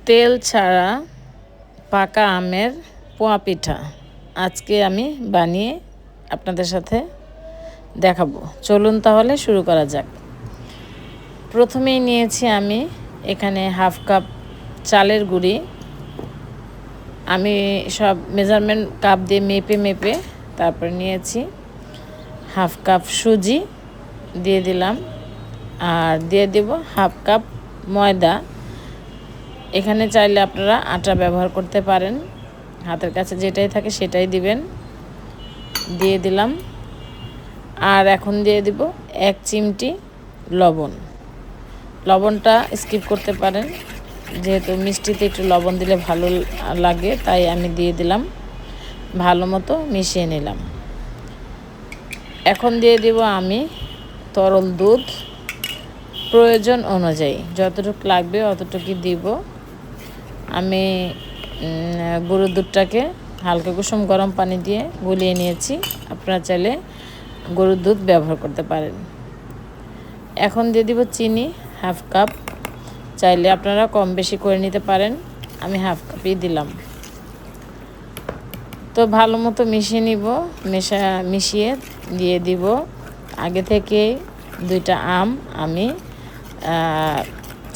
তেল ছাড়া পাকা আমের পোয়া পিঠা আজকে আমি বানিয়ে আপনাদের সাথে দেখাবো। চলুন তাহলে শুরু করা যাক। প্রথমেই নিয়েছি আমি এখানে হাফ কাপ চালের গুঁড়ি। আমি সব মেজারমেন্ট কাপ দিয়ে মেপে তারপর নিয়েছি। হাফ কাপ সুজি দিয়ে দিলাম, আর দিয়ে দেব হাফ কাপ ময়দা। এখানে চাইলে আপনারা আটা ব্যবহার করতে পারেন, হাতের কাছে যেটাই থাকে সেটাই দিবেন। দিয়ে দিলাম, আর এখন দিয়ে দিব 1 চিমটি লবণ। লবণটা স্কিপ করতে পারেন, যেহেতু মিষ্টিতে একটু লবণ দিলে ভালো লাগে, তাই আমি দিয়ে দিলাম। ভালো মতো মিশিয়ে নিলাম। এখন দিয়ে দিব আমি তরল দুধ, প্রয়োজন অনুযায়ী যতটুকু লাগবে অতটুকু দিব। আমি গরুর দুধটাকে হালকা কুসুম গরম পানি দিয়ে গুলিয়ে নিয়েছি। আপনারা চাইলে গরুর দুধ ব্যবহার করতে পারেন। এখন দিয়ে দিব চিনি হাফ কাপ, চাইলে আপনারা কম বেশি করে নিতে পারেন। আমি হাফ কাপই দিলাম। তো ভালো মতো মিশিয়ে নিব। মিশিয়ে দিয়ে দিব আগে থেকে 2টা আম আমি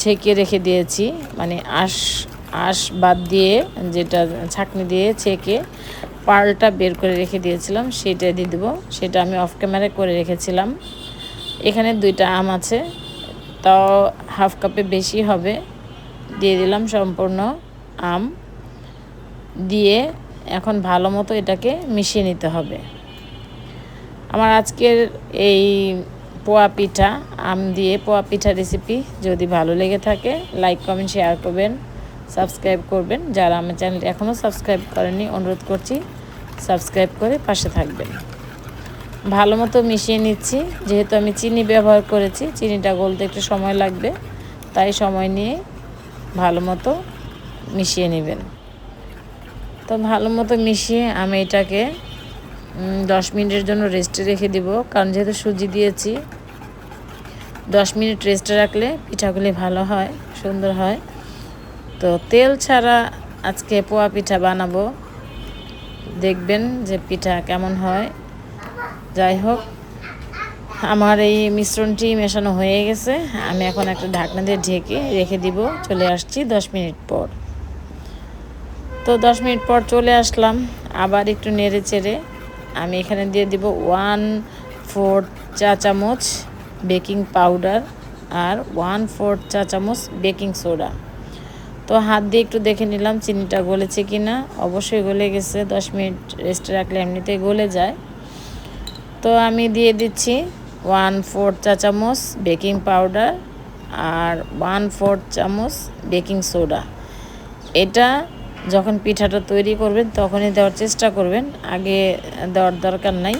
ছেঁকে রেখে দিয়েছি, মানে আঁশ বাদ দিয়ে, যেটা ছাঁকনি দিয়ে ছেঁকে পালটা বের করে রেখে দিয়েছিলাম, সেটা দিয়ে দেবো। সেটা আমি অফ ক্যামেরায় করে রেখেছিলাম। এখানে 2টা আম আছে, তাও হাফ কাপে বেশি হবে। দিয়ে দিলাম সম্পূর্ণ আম দিয়ে এখন ভালো মতো এটাকে মিশিয়ে নিতে হবে। আমার আজকের এই পোয়া পিঠা, আম দিয়ে পোয়া পিঠা রেসিপি যদি ভালো লেগে থাকে লাইক কমেন্ট শেয়ার করবেন, সাবস্ক্রাইব করবেন। যারা আমার চ্যানেলটি এখনও সাবস্ক্রাইব করেনি অনুরোধ করছি সাবস্ক্রাইব করে পাশে থাকবেন। ভালো মতো মিশিয়ে নিচ্ছি। যেহেতু আমি চিনি ব্যবহার করেছি, চিনিটা গলতে একটু সময় লাগবে, তাই সময় নিয়ে ভালো মতো মিশিয়ে নেবেন। তো ভালো মতো মিশিয়ে আমি এটাকে 10 মিনিটের জন্য রেস্টে রেখে দিব, কারণ যেহেতু সুজি দিয়েছি 10 মিনিট রেস্টে রাখলে পিঠাগুলি ভালো হয়, সুন্দর হয়। তো তেল ছাড়া আজকে পোয়া পিঠা বানাবো, দেখবেন যে পিঠা কেমন হয়। যাই হোক, আমার এই মিশ্রণটি মেশানো হয়ে গেছে। আমি এখন একটা ঢাকনা দিয়ে ঢেকে রেখে দিব। চলে আসছি 10 মিনিট পর। তো 10 মিনিট পর চলে আসলাম। আবার একটু নেড়ে চেড়ে আমি এখানে দিয়ে দিব 1/4 চা চামচ বেকিং পাউডার আর 1/4 চা চামচ বেকিং সোডা। তো হাত দিয়ে একটু দেখে নিলাম চিনিটা গলেছে কি না। অবশ্যই গলে গেছে, 10 মিনিট রেস্টে রাখলে এমনিতেই গলে যায়। তো আমি দিয়ে দিচ্ছি 1/4 চা চামচ বেকিং পাউডার আর 1/4 চামচ বেকিং সোডা। এটা যখন পিঠাটা তৈরি করবেন তখনই দেওয়ার চেষ্টা করবেন, আগে দেওয়ার দরকার নাই।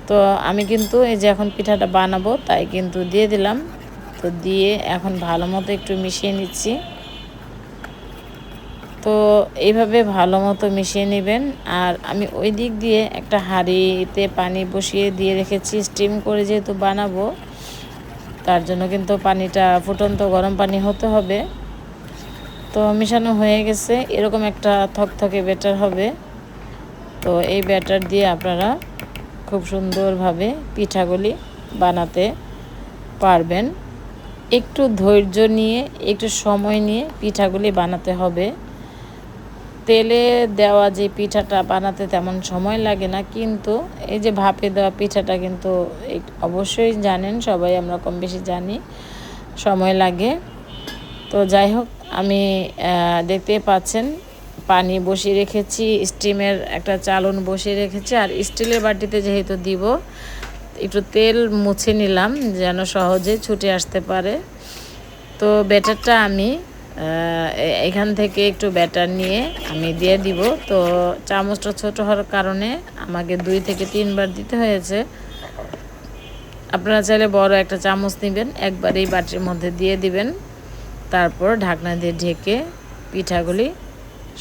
তো আমি কিন্তু এই যে এখন পিঠাটা বানাবো তাই কিন্তু দিয়ে দিলাম। তো দিয়ে এখন ভালো মতো একটু মিশিয়ে নিচ্ছি। তো এইভাবে ভালো মতো মিশিয়ে নেবেন। আর আমি ওই দিক দিয়ে একটা হাঁড়িতে পানি বসিয়ে দিয়ে রেখেছি স্টিম করে, যেহেতু বানাবো তার জন্য কিন্তু পানিটা ফুটন্ত গরম পানি হতে হবে। তো মেশানো হয়ে গেছে, এরকম একটা থকথকে ব্যাটার হবে। তো এই ব্যাটার দিয়ে আপনারা খুব সুন্দরভাবে পিঠাগুলি বানাতে পারবেন। একটু ধৈর্য নিয়ে, একটু সময় নিয়ে পিঠাগুলি বানাতে হবে। তেলে দেওয়া যে পিঠাটা বানাতে তেমন সময় লাগে না, কিন্তু এই যে ভাপে দেওয়া পিঠাটা কিন্তু অবশ্যই জানেন, সবাই আমরা কম বেশি জানি সময় লাগে। তো যাই হোক, আমি দেখতেই পাচ্ছেন পানি বসিয়ে রেখেছি, স্টিমের একটা চালন বসিয়ে রেখেছি। আর স্টিলের বাটিতে যেহেতু দিব, একটু তেল মুছে নিলাম যেন সহজে ছুটে আসতে পারে। তো ব্যাটারটা আমি এখান থেকে একটু ব্যাটার নিয়ে আমি দিয়ে দিব। তো চামচটা ছোট হওয়ার কারণে আমাকে 2 থেকে 3 বার দিতে হয়েছে। আপনারা চাইলে বড় একটা চামচ নেবেন, একবার এই বাটির মধ্যে দিয়ে দিবেন। তারপর ঢাকনা দিয়ে ঢেকে পিঠাগুলি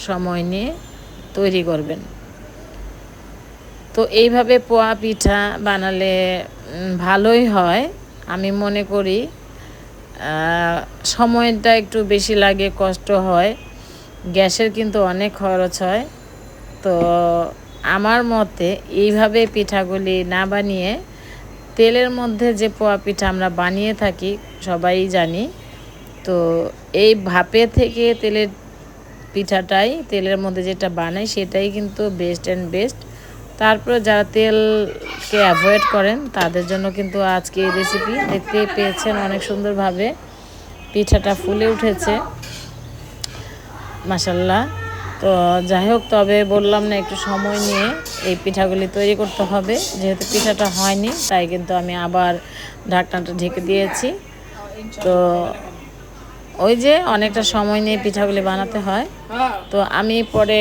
সময় নিয়ে তৈরি করবেন। তো এইভাবে পোয়া পিঠা বানালে ভালোই হয় আমি মনে করি। সময়টা একটু বেশি লাগে, কষ্ট হয়, গ্যাসের কিন্তু অনেক খরচ হয়। তো আমার মতে এইভাবে পিঠাগুলি না বানিয়ে তেলের মধ্যে যে পোয়া পিঠা আমরা বানিয়ে থাকি সবাই জানি, তো এই ভাপে থেকে তেলের পিঠাটাই তেলের মধ্যে যেটা বানাই সেটাই কিন্তু বেস্ট অ্যান্ড বেস্ট। তারপরে যারা তেলকে অ্যাভয়েড করেন তাদের জন্য কিন্তু আজকে এই রেসিপি। দেখতে পেয়েছেন অনেক সুন্দরভাবে পিঠাটা ফুলে উঠেছে মাশাল্লাহ। তো যাই হোক, তবে বললাম না একটু সময় নিয়ে এই পিঠাগুলি তৈরি করতে হবে। যেহেতু পিঠাটা হয়নি তাই কিন্তু আমি আবার ঢাকনাটা ঢেকে দিয়েছি। তো ওই যে অনেকটা সময় নিয়ে পিঠাগুলি বানাতে হয়। তো আমি পরে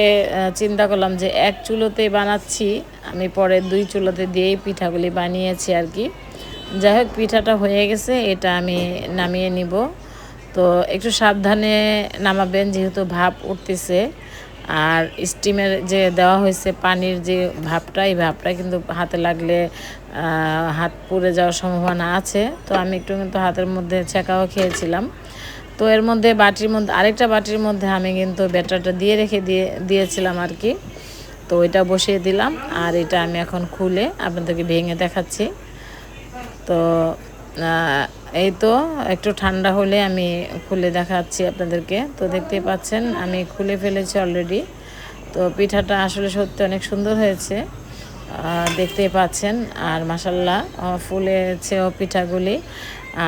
চিন্তা করলাম যে এক চুলোতেই বানাচ্ছি, আমি পরে 2 চুলোতে দিয়েই পিঠাগুলি বানিয়েছি আর কি। যাই হোক, পিঠাটা হয়ে গেছে, এটা আমি নামিয়ে নিব। তো একটু সাবধানে নামাবেন যেহেতু ভাপ উঠতেছে, আর স্টিমের যে দেওয়া হয়েছে পানির যে ভাপটা, এই ভাপটা কিন্তু হাতে লাগলে হাত পুড়ে যাওয়ার সম্ভাবনা আছে। তো আমি একটু কিন্তু হাতের মধ্যে ছেঁকাও খেয়েছিলাম। তো এর মধ্যে বাটির মধ্যে আরেকটা বাটির মধ্যে আমি কিন্তু ব্যাটারটা দিয়েছিলাম আর কি। তো ওইটা বসিয়ে দিলাম, আর এটা আমি এখন খুলে আপনাদেরকে ভেঙে দেখাচ্ছি। তো এই তো একটু ঠান্ডা হলে আমি খুলে দেখাচ্ছি আপনাদেরকে। তো দেখতেই পাচ্ছেন আমি খুলে ফেলেছি অলরেডি। তো পিঠাটা আসলে সত্যি অনেক সুন্দর হয়েছে, দেখতেই পাচ্ছেন। আর মাশাল্লাহ ফুলেছেও পিঠাগুলি,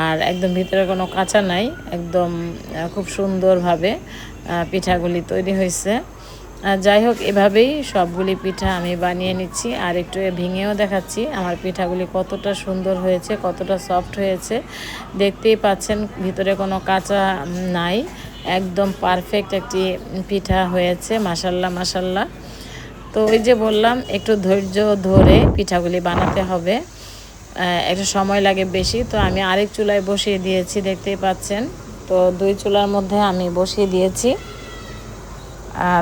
আর একদম ভিতরে কোনো কাঁচা নাই, একদম খুব সুন্দরভাবে পিঠাগুলি তৈরি হয়েছে। যাই হোক, এভাবেই সবগুলি পিঠা আমি বানিয়ে নিচ্ছি, আর একটু ভেঙেও দেখাচ্ছি আমার পিঠাগুলি কতটা সুন্দর হয়েছে, কতটা সফট হয়েছে। দেখতেই পাচ্ছেন ভিতরে কোনো কাঁচা নাই, একদম পারফেক্ট একটি পিঠা হয়েছে মাশাল্লাহ মাশাল্লাহ। তো ওই যে বললাম একটু ধৈর্য ধরে পিঠাগুলি বানাতে হবে, একটু সময় লাগে বেশি। তো আমি আরেক চুলায় বসিয়ে দিয়েছি, দেখতেই পাচ্ছেন। তো 2 চুলার মধ্যে আমি বসিয়ে দিয়েছি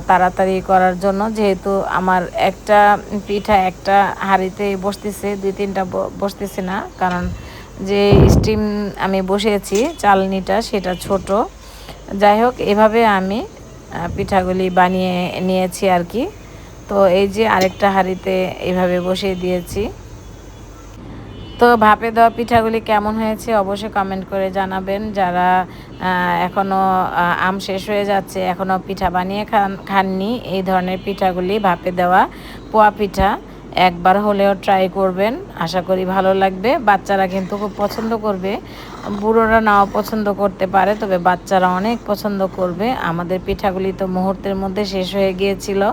তাড়াতাড়ি করার জন্য, যেহেতু আমার একটা পিঠা একটা হাঁড়িতে বসতেছে, 2-3টা বসতেছে না, কারণ যে স্টিম আমি বসিয়েছি চালনিটা সেটা ছোট। যাই হোক, এভাবে আমি পিঠাগুলি বানিয়ে নিয়েছি আর কি। তো এই যে আরেকটা হাঁড়িতে এইভাবে বসিয়ে দিয়েছি। তো ভাপে দেওয়া পিঠাগুলি কেমন হয়েছে অবশ্যই কমেন্ট করে জানাবেন। যারা এখনও আম শেষ হয়ে যাচ্ছে এখনও পিঠা বানিয়ে খাননি, এই ধরনের পিঠাগুলি ভাপে দেওয়া পোয়া পিঠা একবার হলেও ট্রাই করবেন, আশা করি ভালো লাগবে। বাচ্চারা কিন্তু খুব পছন্দ করবে, বুড়োরা নাও পছন্দ করতে পারে, তবে বাচ্চারা অনেক পছন্দ করবে। আমাদের পিঠাগুলি তো মুহূর্তের মধ্যে শেষ হয়ে গিয়েছিল।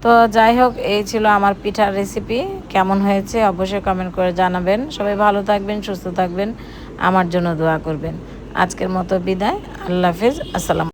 তো যাই হোক, এই ছিল আমার পিঠার রেসিপি। কেমন হয়েছে অবশ্যই কমেন্ট করে জানাবেন। সবাই ভালো থাকবেন, সুস্থ থাকবেন, আমার জন্য দোয়া করবেন। আজকের মতো বিদায়, আল্লাহ হাফেজ, আসসালাম।